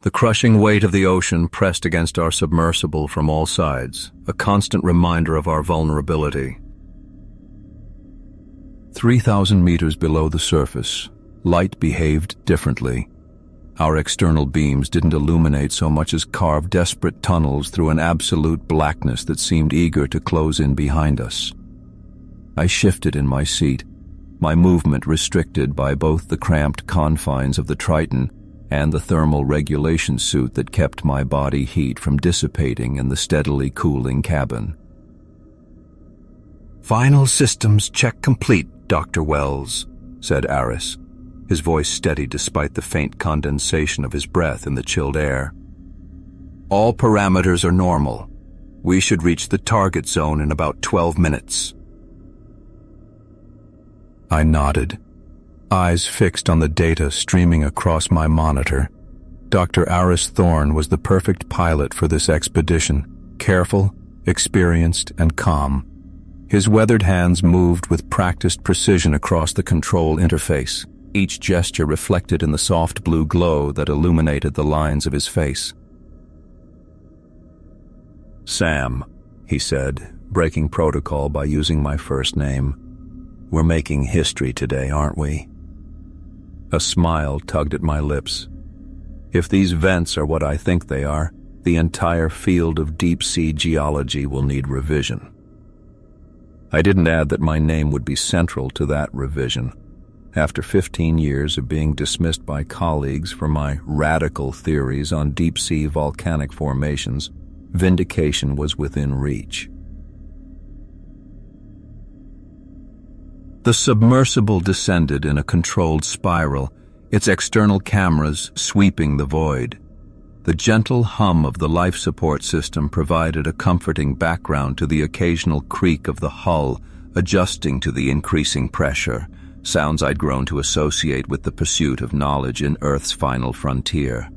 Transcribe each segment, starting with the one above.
The crushing weight of the ocean pressed against our submersible from all sides, a constant reminder of our vulnerability. 3,000 meters below the surface, light behaved differently. Our external beams didn't illuminate so much as carve desperate tunnels through an absolute blackness that seemed eager to close in behind us. I shifted in my seat, my movement restricted by both the cramped confines of the Triton and the thermal regulation suit that kept my body heat from dissipating in the steadily cooling cabin. "Final systems check complete, Dr. Wells," said Aris, his voice steady despite the faint condensation of his breath in the chilled air. "All parameters are normal. We should reach the target zone in about 12 minutes. I nodded, eyes fixed on the data streaming across my monitor. Dr. Aris Thorne was the perfect pilot for this expedition, careful, experienced, and calm. His weathered hands moved with practiced precision across the control interface, each gesture reflected in the soft blue glow that illuminated the lines of his face. "Sam," he said, breaking protocol by using my first name. "We're making history today, aren't we?" A smile tugged at my lips. If these vents are what I think they are, the entire field of deep-sea geology will need revision. I didn't add that my name would be central to that revision. After 15 years of being dismissed by colleagues for my radical theories on deep-sea volcanic formations, vindication was within reach. The submersible descended in a controlled spiral, its external cameras sweeping the void. The gentle hum of the life support system provided a comforting background to the occasional creak of the hull adjusting to the increasing pressure, sounds I'd grown to associate with the pursuit of knowledge in Earth's final frontier.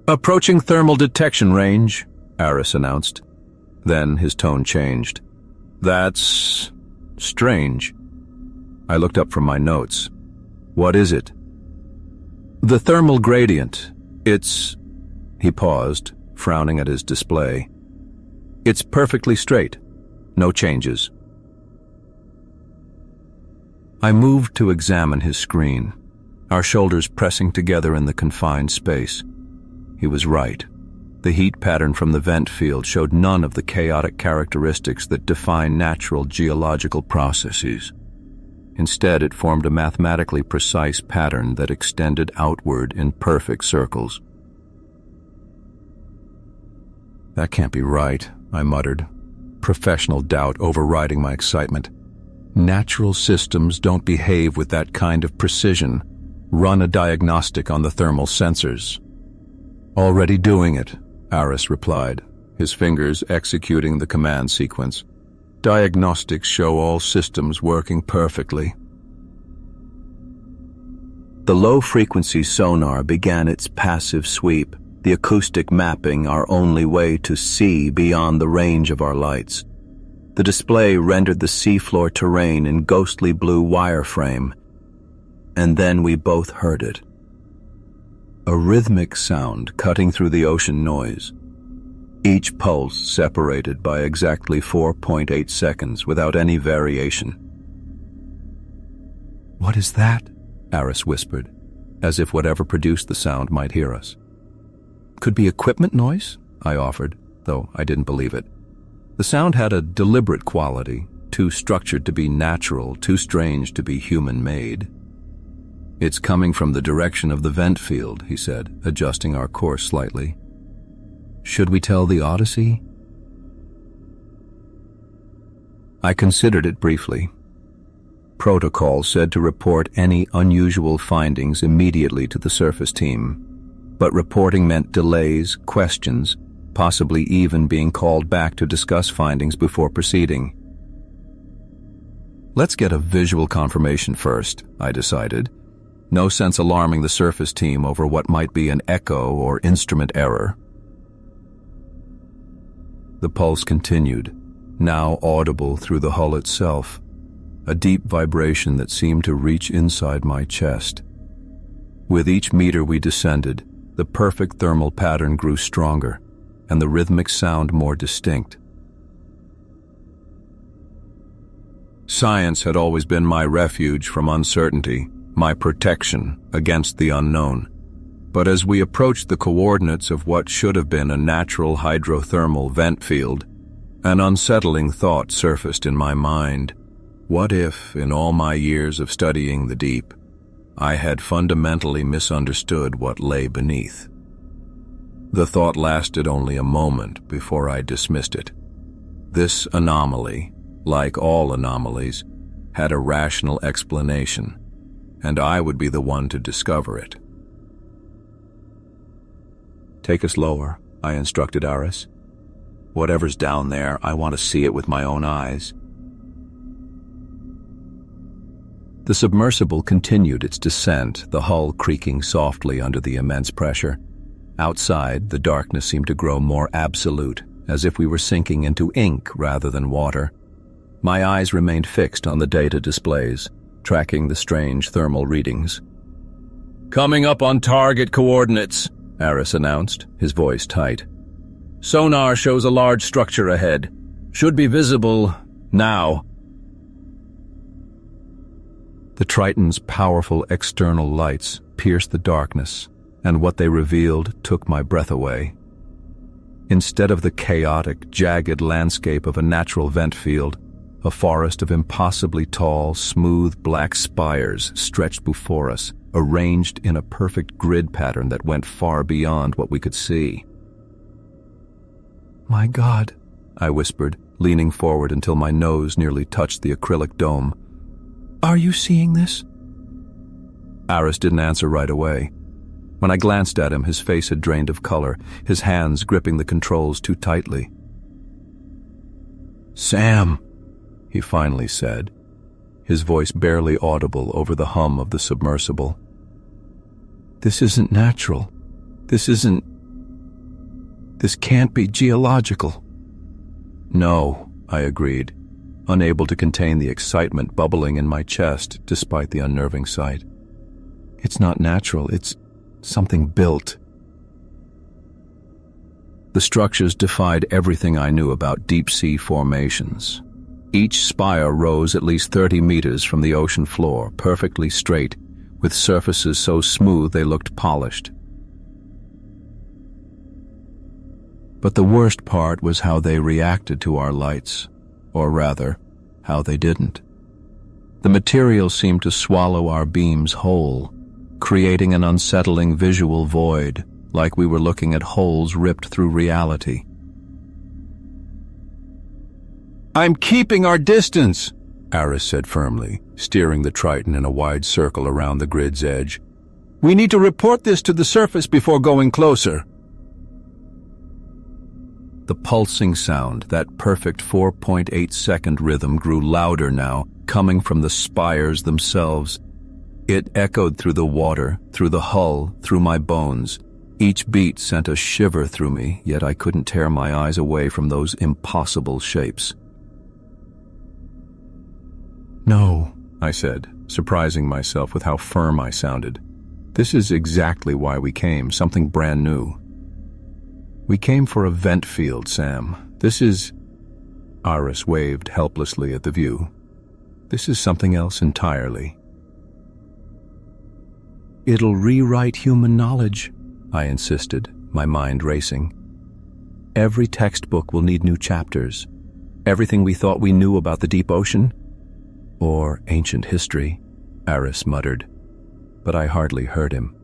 "Approaching thermal detection range," Aris announced. Then his tone changed. "That's strange." I looked up from my notes. "What is it?" "The thermal gradient. It's..." He paused, frowning at his display. "It's perfectly straight. No changes." I moved to examine his screen, our shoulders pressing together in the confined space. He was right. The heat pattern from the vent field showed none of the chaotic characteristics that define natural geological processes. Instead, it formed a mathematically precise pattern that extended outward in perfect circles. "That can't be right," I muttered, professional doubt overriding my excitement. "Natural systems don't behave with that kind of precision. Run a diagnostic on the thermal sensors." "Already doing it," Aris replied, his fingers executing the command sequence. "Diagnostics show all systems working perfectly." The low-frequency sonar began its passive sweep, the acoustic mapping our only way to see beyond the range of our lights. The display rendered the seafloor terrain in ghostly blue wireframe, and then we both heard it. A rhythmic sound cutting through the ocean noise, each pulse separated by exactly 4.8 seconds without any variation. "What is that?" Aris whispered, as if whatever produced the sound might hear us. "Could be equipment noise," I offered, though I didn't believe it. The sound had a deliberate quality, too structured to be natural, too strange to be human-made. "It's coming from the direction of the vent field," he said, adjusting our course slightly. "Should we tell the Odyssey?" I considered it briefly. Protocol said to report any unusual findings immediately to the surface team, but reporting meant delays, questions, possibly even being called back to discuss findings before proceeding. "Let's get a visual confirmation first," I decided. No sense alarming the surface team over what might be an echo or instrument error. The pulse continued, now audible through the hull itself, a deep vibration that seemed to reach inside my chest. With each meter we descended, the perfect thermal pattern grew stronger, and the rhythmic sound more distinct. Science had always been my refuge from uncertainty, my protection against the unknown. But as we approached the coordinates of what should have been a natural hydrothermal vent field, an unsettling thought surfaced in my mind. What if, in all my years of studying the deep, I had fundamentally misunderstood what lay beneath? The thought lasted only a moment before I dismissed it. This anomaly, like all anomalies, had a rational explanation, and I would be the one to discover it. "Take us lower," I instructed Aris. "Whatever's down there, I want to see it with my own eyes." The submersible continued its descent, the hull creaking softly under the immense pressure. Outside, the darkness seemed to grow more absolute, as if we were sinking into ink rather than water. My eyes remained fixed on the data displays, tracking the strange thermal readings. "Coming up on target coordinates," Aris announced, his voice tight. "Sonar shows a large structure ahead. Should be visible now." The Triton's powerful external lights pierced the darkness, and what they revealed took my breath away. Instead of the chaotic, jagged landscape of a natural vent field, a forest of impossibly tall, smooth black spires stretched before us, arranged in a perfect grid pattern that went far beyond what we could see. "My God," I whispered, leaning forward until my nose nearly touched the acrylic dome. "Are you seeing this?" Aris didn't answer right away. When I glanced at him, his face had drained of color, his hands gripping the controls too tightly. "Sam," he finally said, his voice barely audible over the hum of the submersible. "This isn't natural. This can't be geological." "No," I agreed, unable to contain the excitement bubbling in my chest despite the unnerving sight. "It's not natural. It's something built." The structures defied everything I knew about deep-sea formations. Each spire rose at least 30 meters from the ocean floor, perfectly straight, with surfaces so smooth they looked polished. But the worst part was how they reacted to our lights, or rather, how they didn't. The material seemed to swallow our beams whole, creating an unsettling visual void, like we were looking at holes ripped through reality. "I'm keeping our distance," Aris said firmly, steering the Triton in a wide circle around the grid's edge. "We need to report this to the surface before going closer." The pulsing sound, that perfect 4.8-second rhythm, grew louder now, coming from the spires themselves. It echoed through the water, through the hull, through my bones. Each beat sent a shiver through me, yet I couldn't tear my eyes away from those impossible shapes. "No," I said, surprising myself with how firm I sounded. "This is exactly why we came, something brand new. We came for a vent field, Sam. This is—" Aris waved helplessly at the view. "This is something else entirely." "It'll rewrite human knowledge," I insisted, my mind racing. "Every textbook will need new chapters. Everything we thought we knew about the deep ocean, or ancient history," Aris muttered, but I hardly heard him.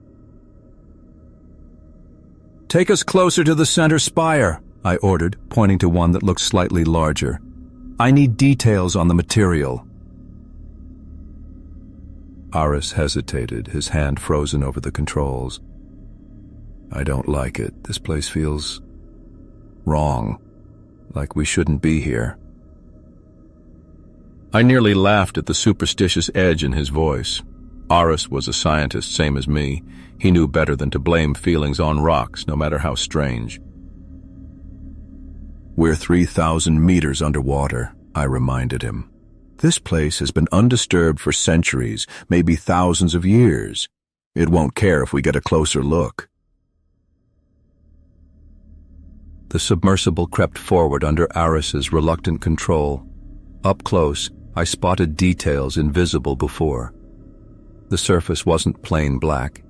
"Take us closer to the center spire," I ordered, pointing to one that looked slightly larger. "I need details on the material." Aris hesitated, his hand frozen over the controls. "I don't like it. This place feels wrong, like we shouldn't be here." I nearly laughed at the superstitious edge in his voice. Aris was a scientist, same as me. He knew better than to blame feelings on rocks, no matter how strange. "We're 3,000 meters underwater," I reminded him. "This place has been undisturbed for centuries, maybe thousands of years. It won't care if we get a closer look. The submersible crept forward under Aris's reluctant control. Up close, I spotted details invisible before. The surface wasn't plain black.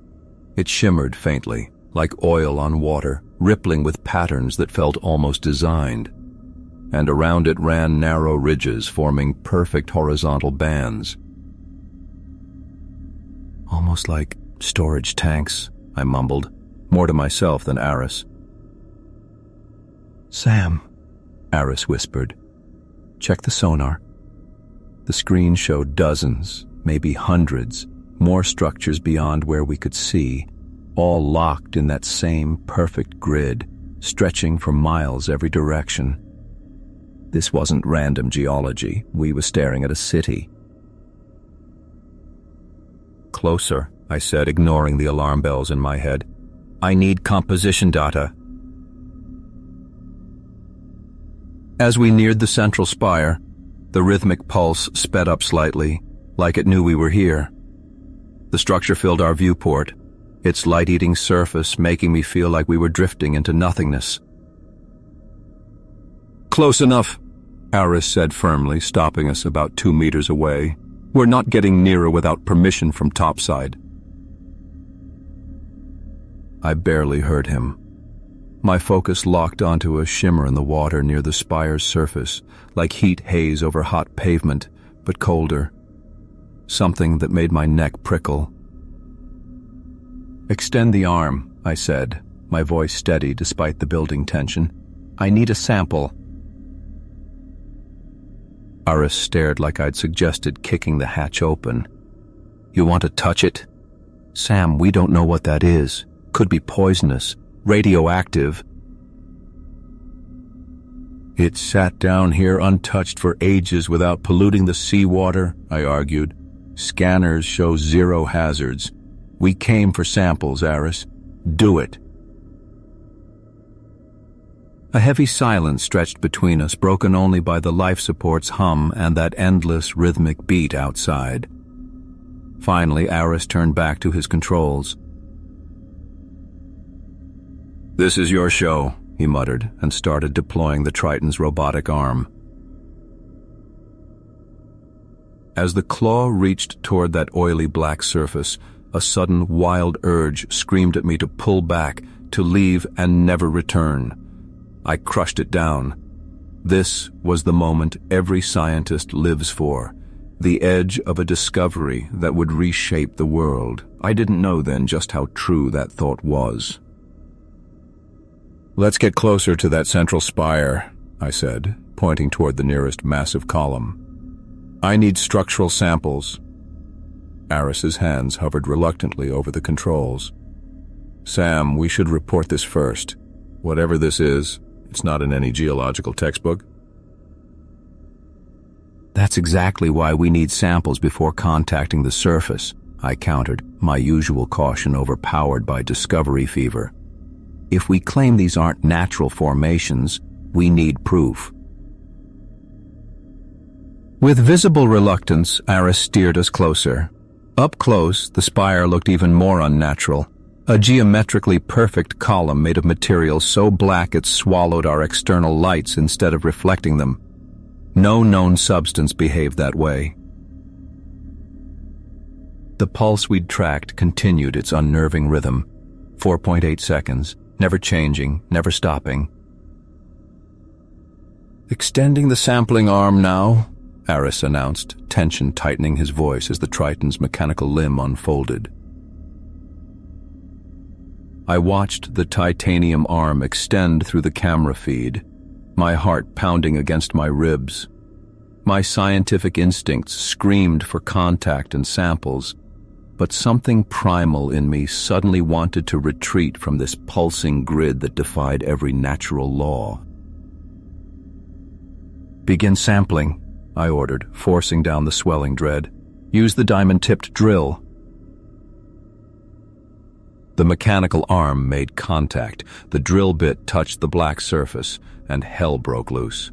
It shimmered faintly, like oil on water, rippling with patterns that felt almost designed. And around it ran narrow ridges forming perfect horizontal bands. Almost like storage tanks, I mumbled, more to myself than Aris. Sam, Aris whispered. Check the sonar. The screen showed dozens, maybe hundreds, more structures beyond where we could see, all locked in that same perfect grid, stretching for miles every direction. This wasn't random geology. We were staring at a city. Closer, I said, ignoring the alarm bells in my head. I need composition data. As we neared the central spire, the rhythmic pulse sped up slightly, like it knew we were here. The structure filled our viewport, its light-eating surface making me feel like we were drifting into nothingness. Close enough, Aris said firmly, stopping us about 2 meters away. We're not getting nearer without permission from topside. I barely heard him. My focus locked onto a shimmer in the water near the spire's surface, like heat haze over hot pavement, but colder. Something that made my neck prickle. Extend the arm, I said, my voice steady despite the building tension. I need a sample. Aris stared like I'd suggested kicking the hatch open. You want to touch it? Sam, we don't know what that is. Could be poisonous, radioactive. It sat down here untouched for ages without polluting the seawater, I argued. Scanners show 0 hazards. We came for samples, Aris. Do it. A heavy silence stretched between us, broken only by the life support's hum and that endless rhythmic beat outside. Finally, Aris turned back to his controls. This is your show, he muttered, and started deploying the Triton's robotic arm. As the claw reached toward that oily black surface, a sudden wild urge screamed at me to pull back, to leave and never return. I crushed it down. This was the moment every scientist lives for, the edge of a discovery that would reshape the world. I didn't know then just how true that thought was. Let's get closer to that central spire, I said, pointing toward the nearest massive column. I need structural samples. Aris's hands hovered reluctantly over the controls. Sam, we should report this first. Whatever this is, it's not in any geological textbook. That's exactly why we need samples before contacting the surface, I countered, my usual caution overpowered by discovery fever. If we claim these aren't natural formations, we need proof. With visible reluctance, Aris steered us closer. Up close, the spire looked even more unnatural. A geometrically perfect column made of material so black it swallowed our external lights instead of reflecting them. No known substance behaved that way. The pulse we'd tracked continued its unnerving rhythm. 4.8 seconds, never changing, never stopping. Extending the sampling arm now, Aris announced, tension tightening his voice as the Triton's mechanical limb unfolded. I watched the titanium arm extend through the camera feed, my heart pounding against my ribs. My scientific instincts screamed for contact and samples, but something primal in me suddenly wanted to retreat from this pulsing grid that defied every natural law. Begin sampling, I ordered, forcing down the swelling dread. Use the diamond-tipped drill. The mechanical arm made contact. The drill bit touched the black surface, and hell broke loose.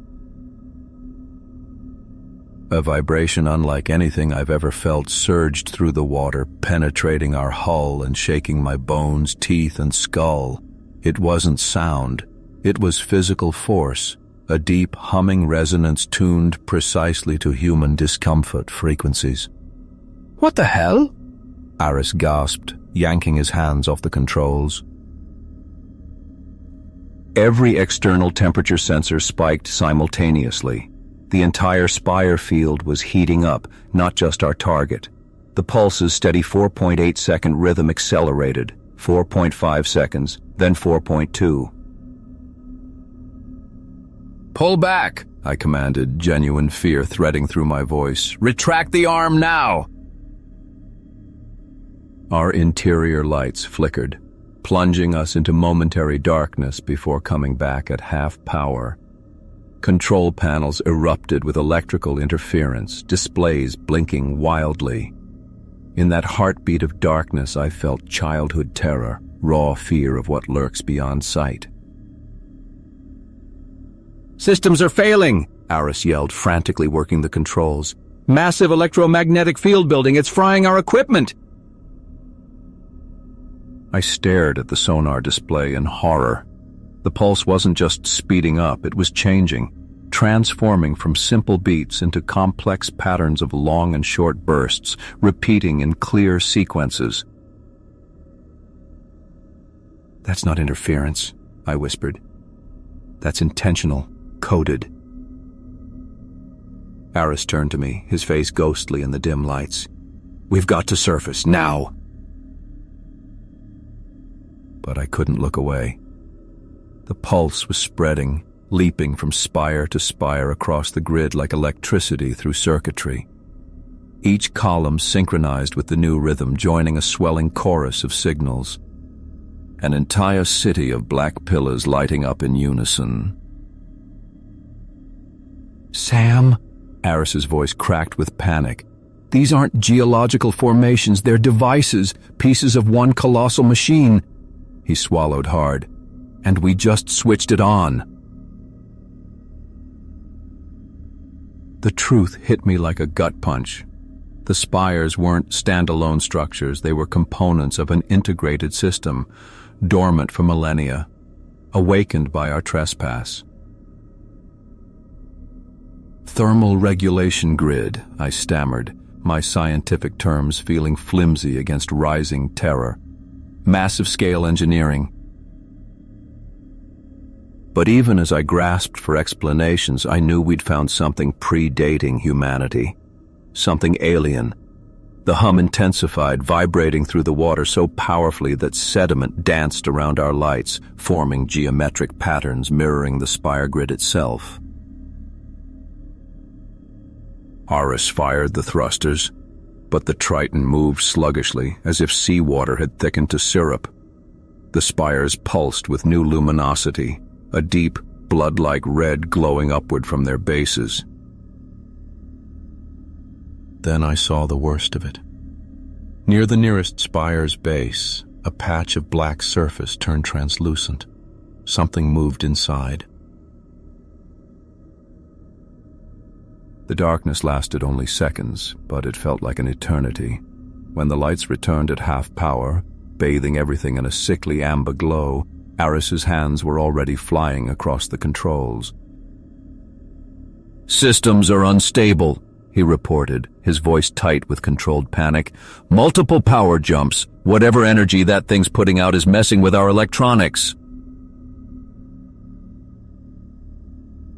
A vibration unlike anything I've ever felt surged through the water, penetrating our hull and shaking my bones, teeth, and skull. It wasn't sound. It was physical force, a deep, humming resonance tuned precisely to human discomfort frequencies. "What the hell?" Aris gasped, yanking his hands off the controls. Every external temperature sensor spiked simultaneously. The entire spire field was heating up, not just our target. The pulse's steady 4.8-second rhythm accelerated, 4.5 seconds, then 4.2. "Pull back," I commanded, genuine fear threading through my voice. "Retract the arm now!" Our interior lights flickered, plunging us into momentary darkness before coming back at half power. Control panels erupted with electrical interference, displays blinking wildly. In that heartbeat of darkness, I felt childhood terror, raw fear of what lurks beyond sight. "Systems are failing," Aris yelled, frantically working the controls. "Massive electromagnetic field building. It's frying our equipment." I stared at the sonar display in horror. The pulse wasn't just speeding up, it was changing, transforming from simple beats into complex patterns of long and short bursts, repeating in clear sequences. "That's not interference," I whispered. "That's intentional, coded." Aris turned to me, his face ghostly in the dim lights. "We've got to surface, now!" But I couldn't look away. The pulse was spreading, leaping from spire to spire across the grid like electricity through circuitry. Each column synchronized with the new rhythm, joining a swelling chorus of signals. An entire city of black pillars lighting up in unison. "Sam?" Aris's voice cracked with panic. "These aren't geological formations, they're devices, pieces of one colossal machine." He swallowed hard. "And we just switched it on." The truth hit me like a gut punch. The spires weren't standalone structures, they were components of an integrated system, dormant for millennia, awakened by our trespass. "Thermal regulation grid," I stammered, my scientific terms feeling flimsy against rising terror. "Massive-scale engineering." But even as I grasped for explanations, I knew we'd found something predating humanity, something alien. The hum intensified, vibrating through the water so powerfully that sediment danced around our lights, forming geometric patterns mirroring the spire grid itself. Aris fired the thrusters, but the Triton moved sluggishly, as if seawater had thickened to syrup. The spires pulsed with new luminosity, a deep, blood-like red glowing upward from their bases. Then I saw the worst of it. Near the nearest spire's base, a patch of black surface turned translucent. Something moved inside. The darkness lasted only seconds, but it felt like an eternity. When the lights returned at half power, bathing everything in a sickly amber glow, Aris's hands were already flying across the controls. "Systems are unstable," he reported, his voice tight with controlled panic. "Multiple power jumps. Whatever energy that thing's putting out is messing with our electronics."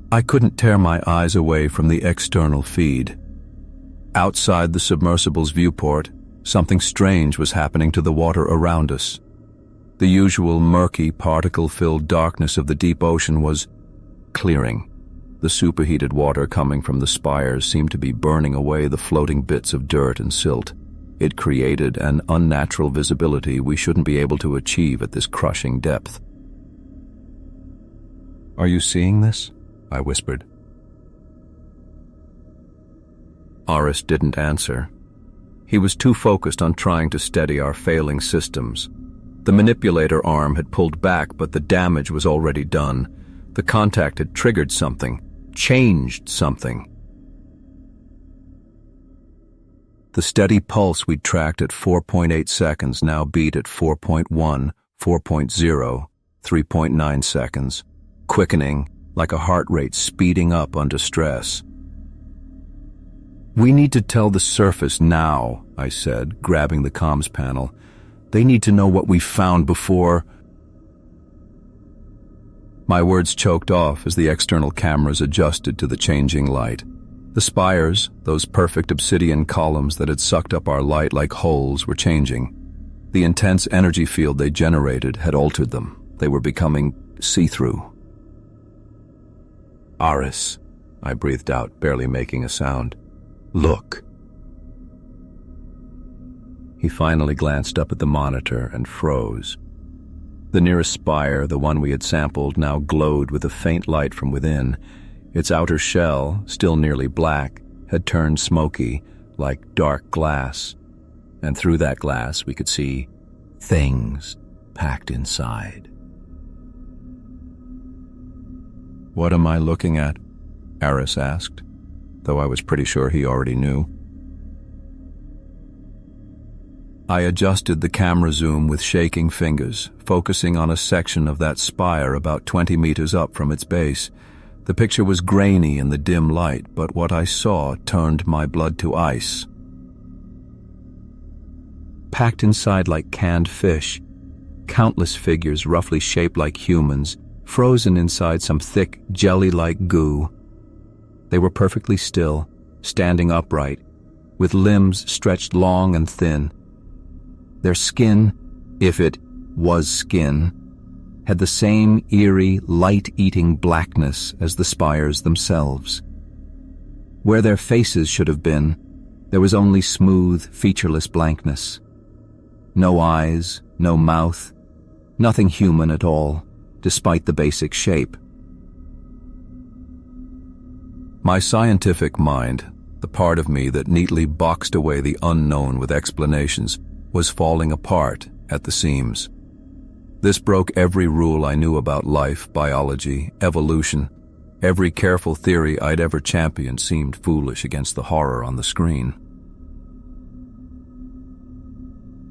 I couldn't tear my eyes away from the external feed. Outside the submersible's viewport, something strange was happening to the water around us. The usual murky, particle-filled darkness of the deep ocean was clearing. The superheated water coming from the spires seemed to be burning away the floating bits of dirt and silt. It created an unnatural visibility we shouldn't be able to achieve at this crushing depth. "Are you seeing this?" I whispered. Aris didn't answer. He was too focused on trying to steady our failing systems. The manipulator arm had pulled back, but the damage was already done. The contact had triggered something, changed something. The steady pulse we'd tracked at 4.8 seconds now beat at 4.1, 4.0, 3.9 seconds, quickening like a heart rate speeding up under stress. "We need to tell the surface now," I said, grabbing the comms panel. "They need to know what we found before—" My words choked off as the external cameras adjusted to the changing light. The spires, those perfect obsidian columns that had sucked up our light like holes, were changing. The intense energy field they generated had altered them. They were becoming see-through. "Aris," I breathed out, barely making a sound. "Look." He finally glanced up at the monitor and froze. The nearest spire, the one we had sampled, now glowed with a faint light from within. Its outer shell, still nearly black, had turned smoky, like dark glass, and through that glass we could see things packed inside. "What am I looking at?" Aris asked, though I was pretty sure he already knew. I adjusted the camera zoom with shaking fingers, focusing on a section of that spire about 20 meters up from its base. The picture was grainy in the dim light, but what I saw turned my blood to ice. Packed inside like canned fish, countless figures roughly shaped like humans, frozen inside some thick, jelly-like goo. They were perfectly still, standing upright, with limbs stretched long and thin. Their skin, if it was skin, had the same eerie, light-eating blackness as the spires themselves. Where their faces should have been, there was only smooth, featureless blankness. No eyes, no mouth, nothing human at all, despite the basic shape. My scientific mind, the part of me that neatly boxed away the unknown with explanations, was falling apart at the seams. This broke every rule I knew about life, biology, evolution. Every careful theory I'd ever championed seemed foolish against the horror on the screen.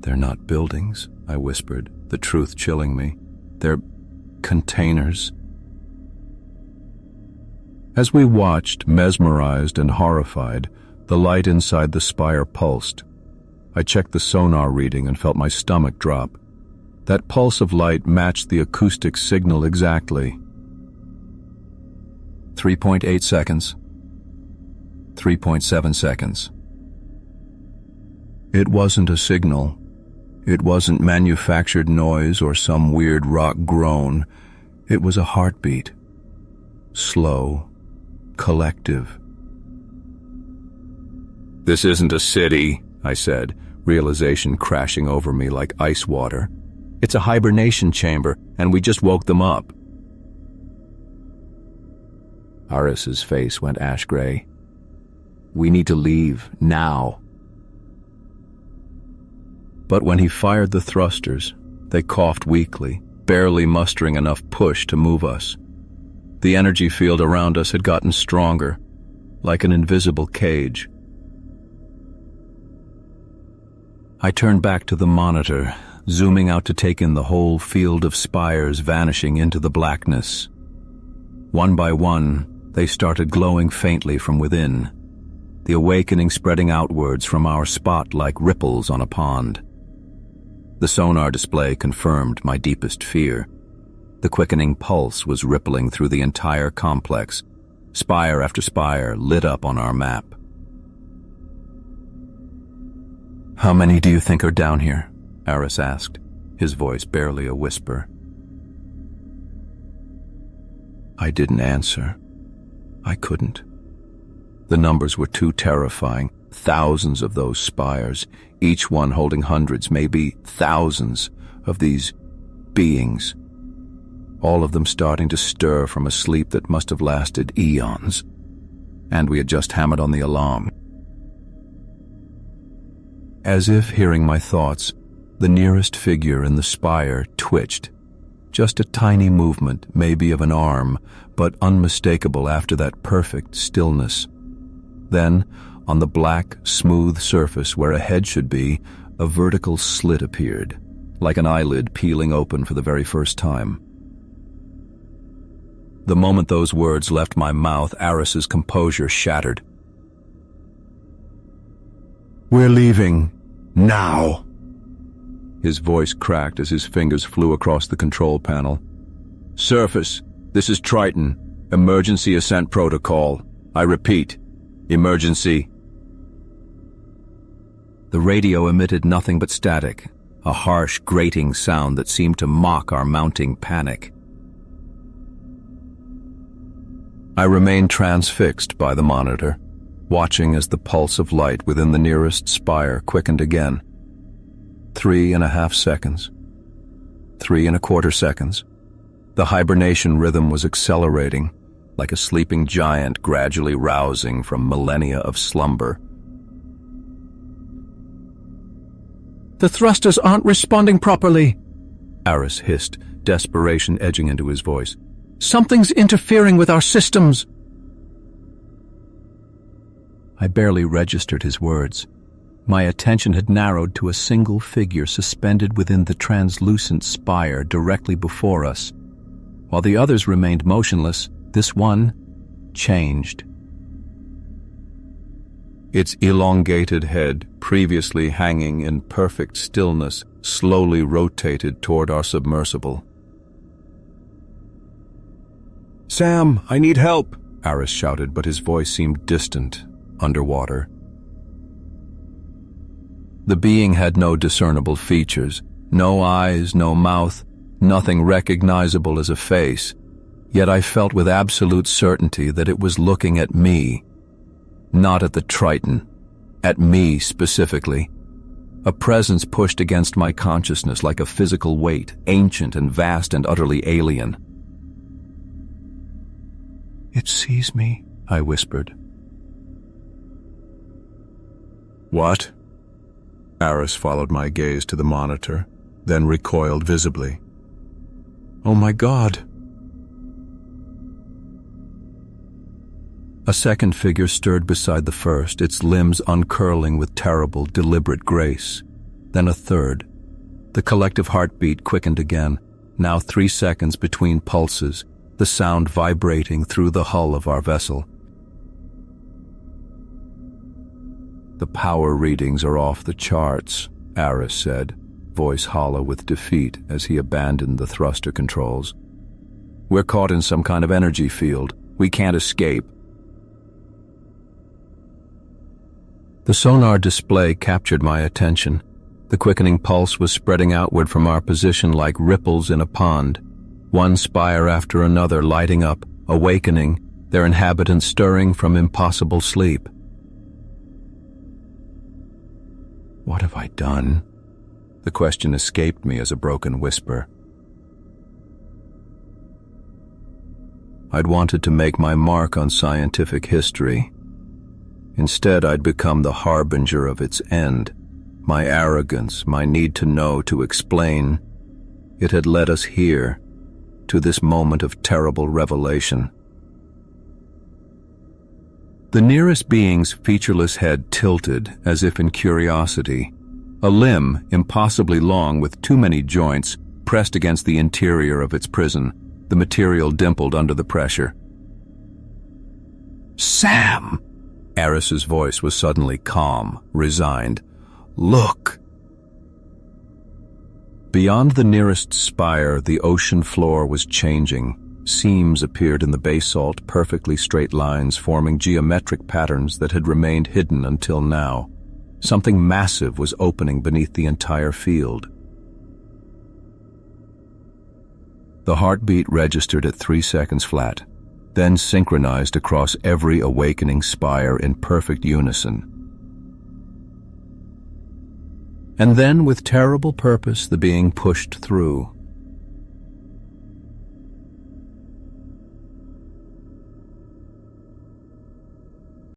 "They're not buildings," I whispered, the truth chilling me. "They're containers." As we watched, mesmerized and horrified, the light inside the spire pulsed. I checked the sonar reading and felt my stomach drop. That pulse of light matched the acoustic signal exactly. 3.8 seconds. 3.7 seconds. It wasn't a signal. It wasn't manufactured noise or some weird rock groan. It was a heartbeat. Slow. Collective. "This isn't a city," I said, realization crashing over me like ice water. "It's a hibernation chamber, and we just woke them up." Aris's face went ash-gray. "We need to leave, now." But when he fired the thrusters, they coughed weakly, barely mustering enough push to move us. The energy field around us had gotten stronger, like an invisible cage. I turned back to the monitor, zooming out to take in the whole field of spires vanishing into the blackness. One by one, they started glowing faintly from within, the awakening spreading outwards from our spot like ripples on a pond. The sonar display confirmed my deepest fear. The quickening pulse was rippling through the entire complex, spire after spire lit up on our map. "How many do you think are down here?" Aris asked, his voice barely a whisper. I didn't answer. I couldn't. The numbers were too terrifying. Thousands of those spires, each one holding hundreds, maybe thousands of these beings. All of them starting to stir from a sleep that must have lasted eons. And we had just hammered on the alarm. As if hearing my thoughts, the nearest figure in the spire twitched. Just a tiny movement, maybe of an arm, but unmistakable after that perfect stillness. Then, On the black, smooth surface where a head should be, a vertical slit appeared, like an eyelid peeling open for the very first time. The moment those words left my mouth, Aris's composure shattered. "We're leaving. Now!" His voice cracked as his fingers flew across the control panel. "Surface, this is Triton. Emergency ascent protocol. I repeat, emergency." The radio emitted nothing but static, a harsh, grating sound that seemed to mock our mounting panic. I remained transfixed by the monitor, watching as the pulse of light within the nearest spire quickened again. 3.5 seconds. 3.25 seconds. The hibernation rhythm was accelerating, like a sleeping giant gradually rousing from millennia of slumber. "The thrusters aren't responding properly," Aris hissed, desperation edging into his voice. "Something's interfering with our systems." I barely registered his words. My attention had narrowed to a single figure suspended within the translucent spire directly before us. While the others remained motionless, this one changed. Its elongated head, previously hanging in perfect stillness, slowly rotated toward our submersible. "Sam, I need help," Aris shouted, but his voice seemed distant, underwater. The being had no discernible features, no eyes, no mouth, nothing recognizable as a face, yet I felt with absolute certainty that it was looking at me. Not at the Triton, at me specifically. A presence pushed against my consciousness like a physical weight, ancient and vast and utterly alien. "It sees me," I whispered. "What?" Aris followed my gaze to the monitor, then recoiled visibly. "Oh my God!" A second figure stirred beside the first, its limbs uncurling with terrible, deliberate grace. Then a third. The collective heartbeat quickened again, now 3 seconds between pulses, the sound vibrating through the hull of our vessel. "The power readings are off the charts," Aris said, voice hollow with defeat as he abandoned the thruster controls. "We're caught in some kind of energy field. We can't escape." The sonar display captured my attention. The quickening pulse was spreading outward from our position like ripples in a pond, one spire after another lighting up, awakening, their inhabitants stirring from impossible sleep. What have I done? The question escaped me as a broken whisper. I'd wanted to make my mark on scientific history. Instead, I'd become the harbinger of its end. My arrogance, my need to know, to explain, it had led us here, to this moment of terrible revelation. The nearest being's featureless head tilted as if in curiosity. A limb, impossibly long with too many joints, pressed against the interior of its prison. The material dimpled under the pressure. "Sam!" Aris's voice was suddenly calm, resigned. "Look!" Beyond the nearest spire, the ocean floor was changing. Seams appeared in the basalt, perfectly straight lines forming geometric patterns that had remained hidden until now. Something massive was opening beneath the entire field. The heartbeat registered at 3 seconds flat, then synchronized across every awakening spire in perfect unison. And then, with terrible purpose, the being pushed through,